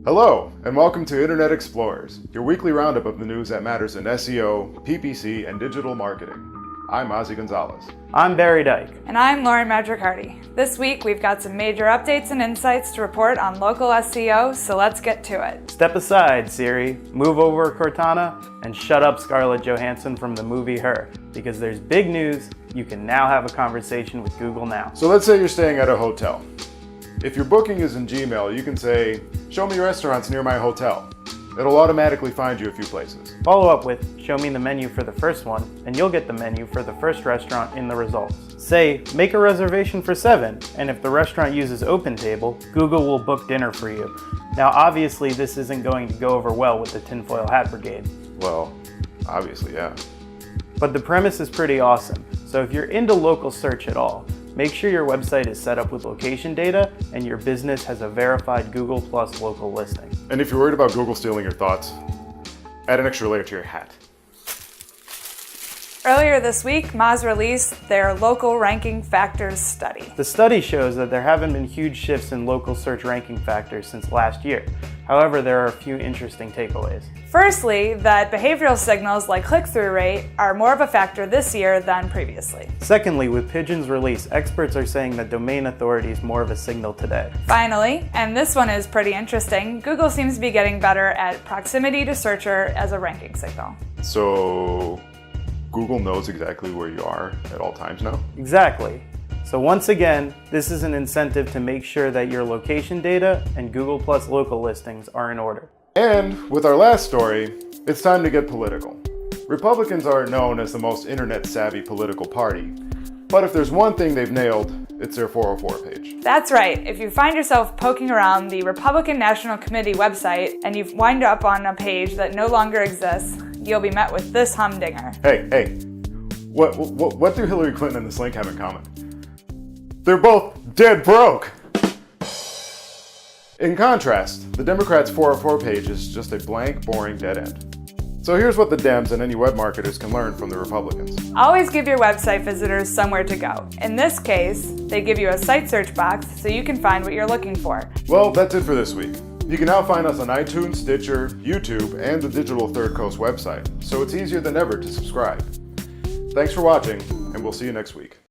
Hello, and welcome to Internet Explorers, your weekly roundup of the news that matters in SEO, PPC, and digital marketing. I'm Ozzy Gonzalez. I'm Barry Dyke. And I'm Lauren Madricardi. This week we've got some major updates and insights to report on local SEO, so let's get to it. Step aside, Siri, move over Cortana, and shut up Scarlett Johansson from the movie Her, because there's big news. You can now have a conversation with Google Now. So let's say you're staying at a hotel. If your booking is in Gmail, you can say, "Show me restaurants near my hotel." It'll automatically find you a few places. Follow up with, "Show me the menu for the first one," and you'll get the menu for the first restaurant in the results. Say, "Make a reservation for 7," and if the restaurant uses OpenTable, Google will book dinner for you. Now obviously this isn't going to go over well with the tinfoil hat brigade. Well, obviously, yeah. But the premise is pretty awesome, so if you're into local search at all, make sure your website is set up with location data and your business has a verified Google Plus local listing. And if you're worried about Google stealing your thoughts, add an extra layer to your hat. Earlier this week, Moz released their local ranking factors study. The study shows that there haven't been huge shifts in local search ranking factors since last year. However, there are a few interesting takeaways. Firstly, that behavioral signals like click-through rate are more of a factor this year than previously. Secondly, with Pigeon's release, experts are saying that domain authority is more of a signal today. Finally, and this one is pretty interesting, Google seems to be getting better at proximity to searcher as a ranking signal. So Google knows exactly where you are at all times now? Exactly. So once again, this is an incentive to make sure that your location data and Google Plus local listings are in order. And with our last story, it's time to get political. Republicans are known as the most internet-savvy political party, but if there's one thing they've nailed, it's their 404 page. That's right. If you find yourself poking around the Republican National Committee website and you wind up on a page that no longer exists, you'll be met with this humdinger. Hey, what do Hillary Clinton and this link have in common? They're both dead broke! In contrast, the Democrats' 404 page is just a blank, boring dead end. So here's what the Dems and any web marketers can learn from the Republicans. Always give your website visitors somewhere to go. In this case, they give you a site search box so you can find what you're looking for. Well, that's it for this week. You can now find us on iTunes, Stitcher, YouTube, and the Digital Third Coast website, so it's easier than ever to subscribe. Thanks for watching, and we'll see you next week.